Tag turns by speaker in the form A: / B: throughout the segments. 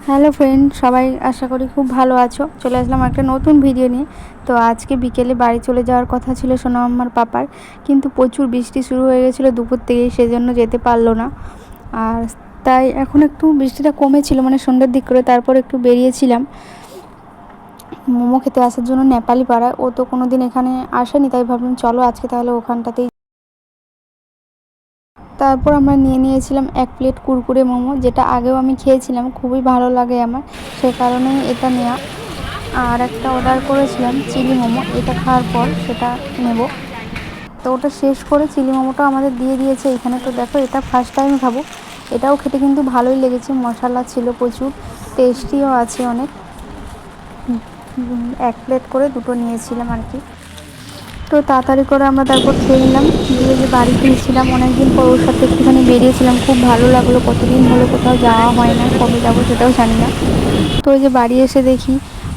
A: Hello friend, সবাই আশা করি খুব ভালো আছো। চলে আসলাম একটা নতুন ভিডিও নিয়ে। তো আজকে বিকেলে বাড়ি চলে যাওয়ার কথা ছিল সোনামার পাপার, কিন্তু প্রচুর বৃষ্টি শুরু হয়ে গেছিলো দুপুর থেকেই, সেজন্য যেতে পারলো না। আর তাই এখন একটু বৃষ্টিটা কমেছিল, মানে সন্ধ্যের দিক করে, তারপর একটু বেরিয়েছিলাম মোমো খেতে আসার জন্য নেপালি পাড়ায়। ও তো কোনো দিন এখানে আসেনি, তাই ভাবলাম চলো আজকে তাহলে ওখানটাতেই। তারপর আমরা নিয়েছিলাম 1 প্লেট কুরকুরে মোমো, যেটা আগেও আমি খেয়েছিলাম, খুবই ভালো লাগে আমার, সে কারণেই এটা নেওয়া। আর একটা অর্ডার করেছিলাম চিলি মোমো, এটা খাওয়ার পর সেটা নেব। তো ওটা শেষ করে চিলি মোমোটাও আমাদের দিয়ে দিয়েছে এখানে। তো দেখো, এটা ফার্স্ট টাইম খাবো। এটাও খেতে কিন্তু ভালোই লেগেছে, মশলা ছিল প্রচুর, টেস্টিও আছে অনেক। 1 প্লেট করে দুটো নিয়েছিলাম আর কি। তো তাড়াতাড়ি করে আমরা তারপর খেয়ে নিলাম, দিয়ে যে বাড়ি ফিরছিলাম, অনেকদিন পর ওর সাথে একটুখানি বেরিয়েছিলাম, খুব ভালো লাগলো। কতদিন হলো কোথাও যাওয়া হয় না, কবে যাবো সেটাও জানি না। তো ওই যে বাড়ি এসে দেখি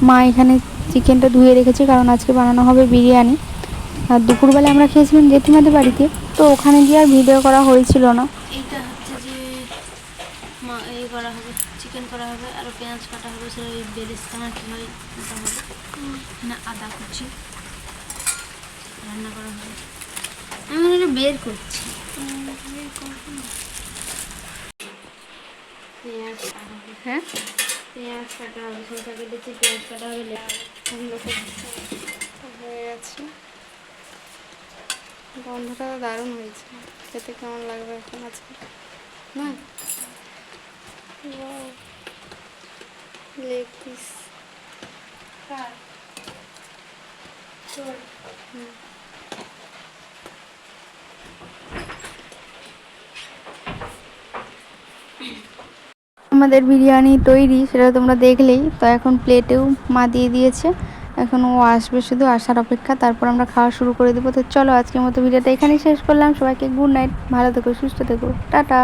A: মা এখানে চিকেনটা ধুয়ে রেখেছে, কারণ আজকে বানানো হবে বিরিয়ানি। আর দুপুরবেলা আমরা খেয়েছিলাম জেঠিমাদের বাড়িতে, তো ওখানে গিয়ে আর ভিডিও করা হয়েছিল না।
B: এইটা হচ্ছে যে এই করা হবে, চিকেন করা হবে, আর পেঁয়াজ কাটা হবে, সেটা ওই বেরেস্তানা কীভাবে কাটা হবে। এখানে আদা কুচি রান্না করা হবে। আমি এটা বের করছি। পেঁয়াজ কাটা হবে, হ্যাঁ পেঁয়াজ কাটা হবে, সরষা কেটেছি, পেঁয়াজ কাটা হবে,
A: হয়ে গেছে। গন্ধটা তো দারুণ হয়েছে, খেতে কেমন লাগবে এখন আজকে না? লেগ পিস আমাদের বিরিয়ানি তৈরি, সেটা তোমরা দেখলেই তো। এখন প্লেটেও মা দিয়ে দিয়েছে, এখন ও আসবে, শুধু আসার অপেক্ষা, তারপর আমরা খাওয়া শুরু করে দেবো। তো চলো, আজকের মতো ভিডিওটা এখানেই শেষ করলাম। সবাইকে গুড নাইট, ভালো থেকো, সুস্থ থেকো, টাটা।